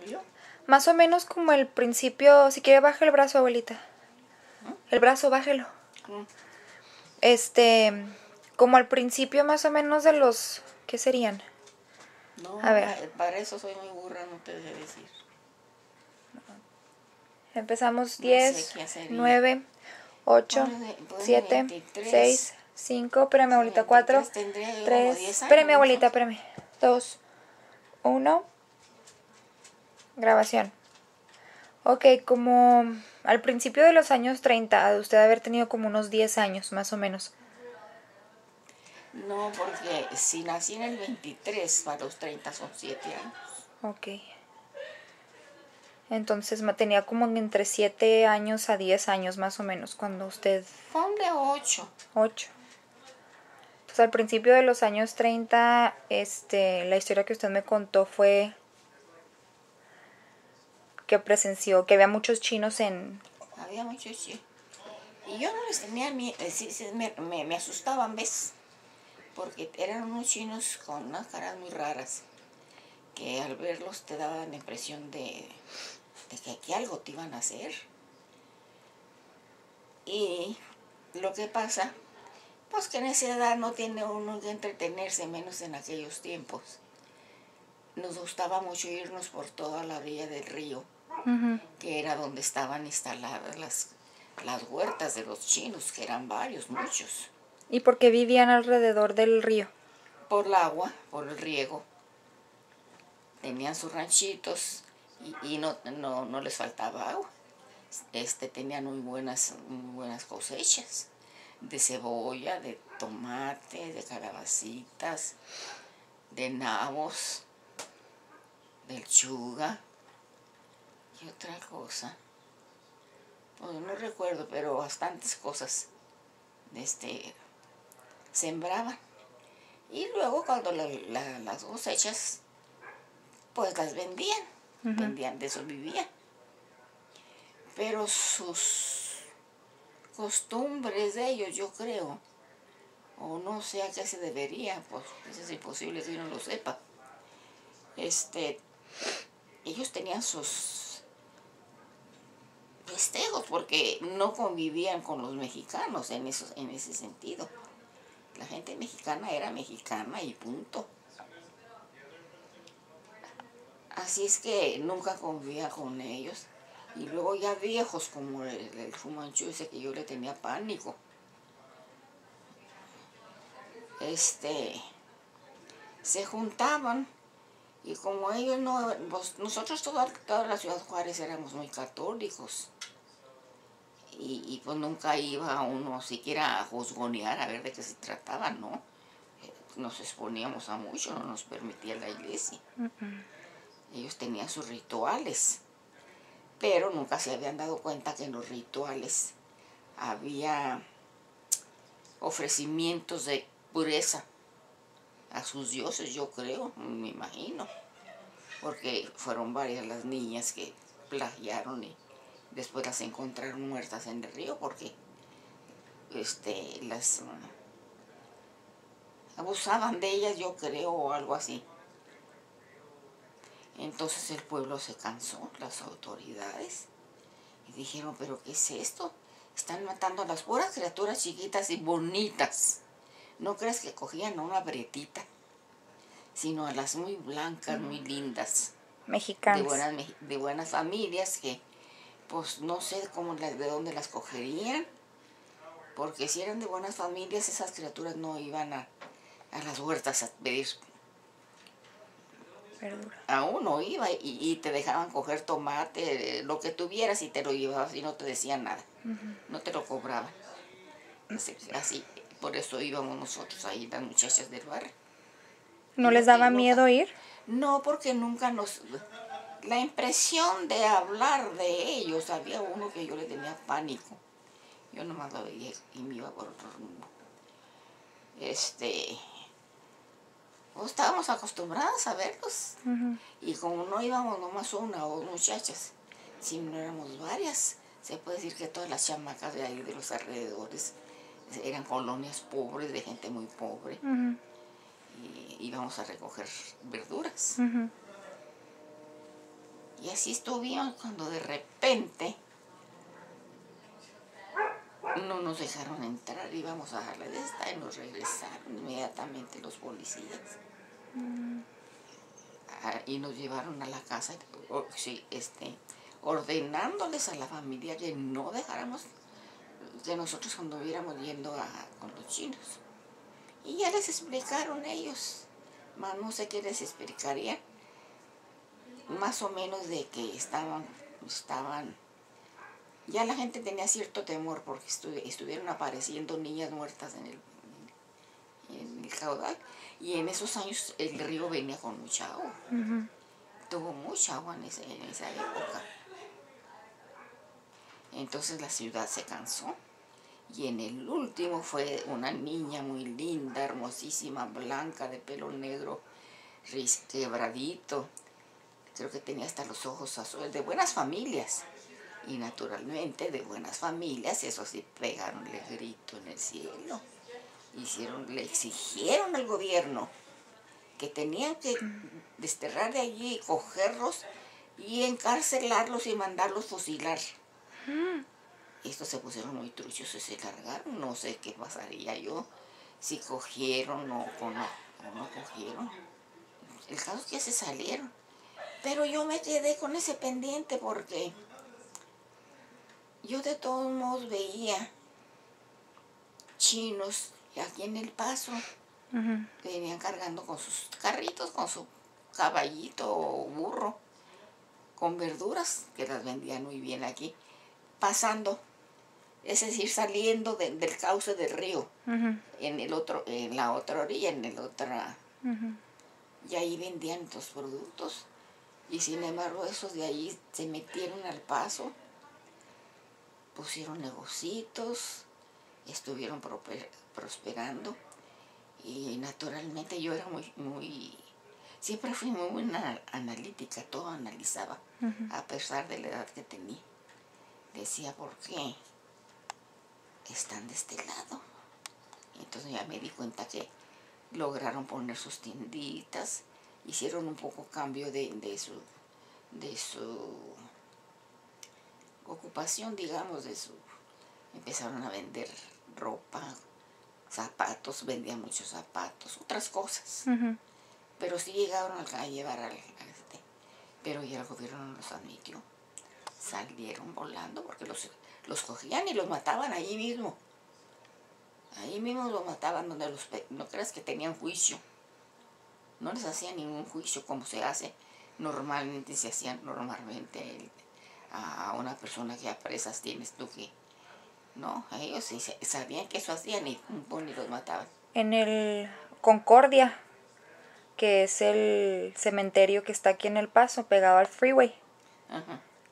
salió. Más o menos como el principio, si quiere baje el brazo, abuelita. El brazo, bájelo. Como al principio más o menos de los, ¿qué serían? No, A ver. para eso soy muy burra, no te sé decir. Empezamos No sé 10, qué sería. 9, 8, Ponle 7, 23, 6, 5, espérame abuelita, 4, 23 tendría yo como 3, 10 años. espérame abuelita, espérame. 2, 1, grabación. Ok, como al principio de los años 30, de usted haber tenido como unos 10 años, más o menos. No, porque si nací en el 23, para los 30 son 7 años. Ok. Entonces tenía como entre 7 años a 10 años más o menos cuando usted... Ponle 8. 8. Pues al principio de los años 30, la historia que usted me contó fue que presenció que había muchos chinos en... Había muchos chinos. Y yo no les tenía miedo, me asustaban, ¿ves? Porque eran unos chinos con unas caras muy raras, que al verlos te daban la impresión de que aquí algo te iban a hacer. Y lo que pasa, pues que en esa edad no tiene uno que entretenerse, menos en aquellos tiempos. Nos gustaba mucho irnos por toda la orilla del río, que era donde estaban instaladas las huertas de los chinos, que eran varios, muchos. ¿Y por qué vivían alrededor del río? Por el agua, por el riego. Tenían sus ranchitos y no les faltaba agua. Tenían muy buenas cosechas de cebolla, de tomate, de calabacitas, de nabos, de lechuga y otra cosa. Pues no recuerdo, pero bastantes cosas sembraban. Y luego cuando las cosechas, pues las vendían, de eso vivían. Pero sus costumbres de ellos, yo creo, o no sé a qué se debería, pues eso es imposible que uno lo sepa. Ellos tenían sus festejos porque no convivían con los mexicanos en ese sentido. La gente mexicana era mexicana y punto. Así es que nunca convivía con ellos. Y luego ya viejos como el Fu Manchu, ese que yo le tenía pánico. Se juntaban y como ellos no, pues nosotros toda la ciudad de Juárez éramos muy católicos. Y pues nunca iba uno siquiera a juzgonear a ver de qué se trataba, ¿no? Nos exponíamos a mucho, no nos permitía la iglesia. Ellos tenían sus rituales, pero nunca se habían dado cuenta que en los rituales había ofrecimientos de pureza a sus dioses, yo creo, me imagino, porque fueron varias las niñas que plagiaron y después las encontraron muertas en el río porque las abusaban de ellas, yo creo, o algo así. Entonces el pueblo se cansó, las autoridades, y dijeron, ¿pero qué es esto? Están matando a las puras criaturas chiquitas y bonitas. No crees que cogían a una bretita, sino a las muy blancas, muy lindas. Mexicanas. De buenas familias que, pues no sé de dónde las cogerían, porque si eran de buenas familias, esas criaturas no iban a las huertas a pedir Verdura. A uno iba y te dejaban coger tomate, lo que tuvieras y te lo llevabas y no te decían nada. No te lo cobraban. Así, por eso íbamos nosotros ahí, las muchachas del barrio. ¿No les daba miedo ir? No, porque nunca nos... La impresión de hablar de ellos, había uno que yo le tenía pánico. Yo nomás lo veía y me iba por otro rumbo. Pues estábamos acostumbradas a verlos. Y como no íbamos nomás una o dos muchachas, sino éramos varias, se puede decir que todas las chamacas de ahí de los alrededores eran colonias pobres, de gente muy pobre. Y íbamos a recoger verduras. Y así estuvimos cuando de repente no nos dejaron entrar, íbamos a darle de esta y nos regresaron inmediatamente los policías. Y nos llevaron a la casa, ordenándoles a la familia que no dejáramos que nosotros anduviéramos yendo con los chinos. Y ya les explicaron ellos, más no sé qué les explicaría, más o menos de que estaban, ya la gente tenía cierto temor porque estuvieron apareciendo niñas muertas en el caudal, y en esos años el río venía con mucha agua. Tuvo mucha agua en esa época. Entonces la ciudad se cansó, y en el último fue una niña muy linda, hermosísima, blanca, de pelo negro, quebradito. Creo que tenía hasta los ojos azules, de buenas familias. Y naturalmente de buenas familias, eso sí, pegaron el grito en el cielo. Le exigieron al gobierno que tenían que desterrar de allí, cogerlos y encarcelarlos y mandarlos fusilar. Estos se pusieron muy truchos y se largaron. No sé qué pasaría yo, si cogieron o no cogieron. El caso es que se salieron. Pero yo me quedé con ese pendiente porque yo de todos modos veía chinos aquí en El Paso, que venían cargando con sus carritos, con su caballito o burro, con verduras, que las vendían muy bien aquí, pasando, es decir, saliendo del cauce del río, en la otra orilla, y ahí vendían los productos. Y sin embargo, esos de ahí se metieron al Paso, pusieron negocios, estuvieron prosperando. Y naturalmente yo era siempre fui muy analítica, todo analizaba, a pesar de la edad que tenía. Decía, ¿por qué están de este lado? Y entonces ya me di cuenta que lograron poner sus tienditas, hicieron un poco cambio de su ocupación, digamos, empezaron a vender ropa, zapatos, vendían muchos zapatos, otras cosas. Pero sí llegaron a llevar pero ya el gobierno no los admitió. Salieron volando porque los cogían y los mataban ahí mismo. Ahí mismo los mataban, no creas que tenían juicio. No les hacían ningún juicio como se hace normalmente, a una persona que a presas tienes tú que... No, ellos sí sabían que eso hacían y los mataban. En el Concordia, que es el cementerio que está aquí en El Paso, pegado al freeway,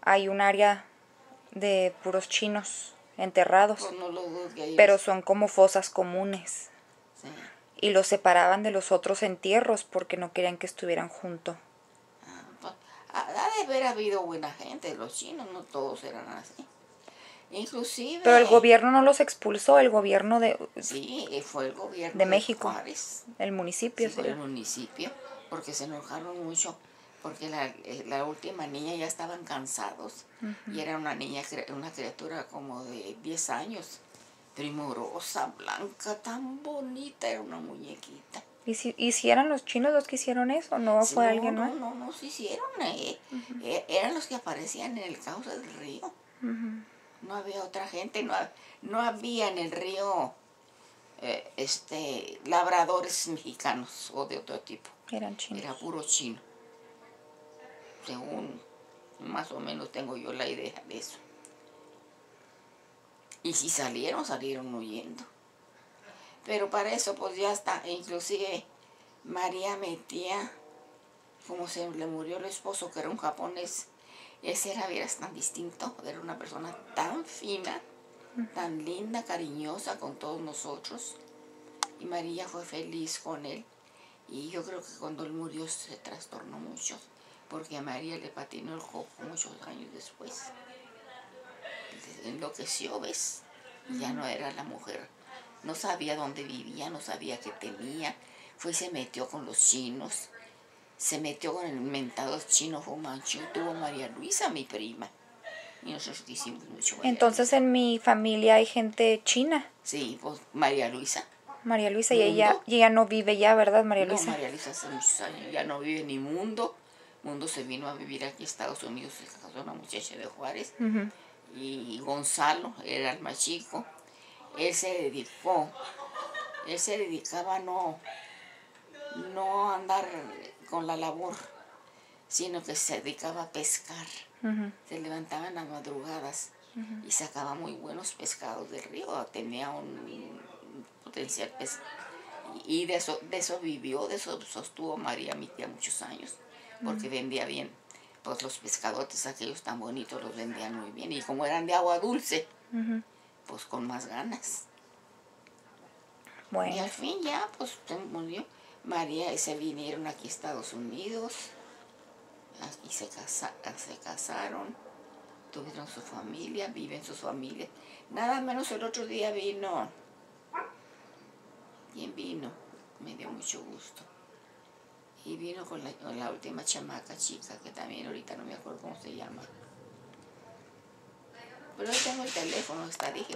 hay un área de puros chinos enterrados, pues no lo dudo que pero son como fosas comunes. Sí. Y los separaban de los otros entierros porque no querían que estuvieran juntos. Pues, ha de haber habido buena gente, los chinos no todos eran así. Inclusive... Pero el gobierno no los expulsó, el gobierno de... Sí, fue el gobierno de México, Juárez. El municipio. Sí, fue el municipio, porque se enojaron mucho, porque la última niña ya estaban cansados, y era una criatura como de 10 años, primorosa, blanca, tan bonita, era una muñequita. ¿Y si eran los chinos los que hicieron eso? ¿No sí, fue alguien más? No, se hicieron. Eran los que aparecían en el cauce del río. No había otra gente, no había en el río labradores mexicanos o de otro tipo. Eran chinos. Era puro chino. Según más o menos tengo yo la idea de eso. Y si salieron huyendo. Pero para eso pues ya está, inclusive María metía, como se le murió el esposo, que era un japonés, ese era, vieras, tan distinto, era una persona tan fina, tan linda, cariñosa con todos nosotros, y María fue feliz con él, y yo creo que cuando él murió se trastornó mucho, porque a María le patinó el coco muchos años después. Enloqueció, ¿ves? Ya no era la mujer, no sabía dónde vivía, no sabía qué tenía, fue y se metió con los chinos, se metió con el mentado chino Fu Manchu, tuvo María Luisa, mi prima. Y nosotros quisimos mucho María Entonces Luisa. en mi familia hay gente china. Sí, pues María Luisa. María Luisa, Mundo. y ella no vive ya, ¿verdad, María Luisa? No, María Luisa hace muchos años, ya no vive ni Mundo. Mundo se vino a vivir aquí a Estados Unidos, se casó una muchacha de Juárez. Y Gonzalo era el más chico. Él se dedicaba a no andar con la labor, sino que se dedicaba a pescar. Se levantaba en las madrugadas y sacaba muy buenos pescados del río, tenía un potencial pescado. Y de eso vivió, de eso sostuvo María, mi tía, muchos años, porque vendía bien. Pues los pescadotes aquellos tan bonitos los vendían muy bien, y como eran de agua dulce, pues con más ganas. Bueno. Y al fin ya, pues se murió. María y se vinieron aquí a Estados Unidos, aquí se casaron, tuvieron su familia, viven sus familias. Nada menos el otro día vino. ¿Quién vino? Me dio mucho gusto. Y vino con la última chamaca chica, que también ahorita no me acuerdo cómo se llama. Pero yo tengo el teléfono, está, dije.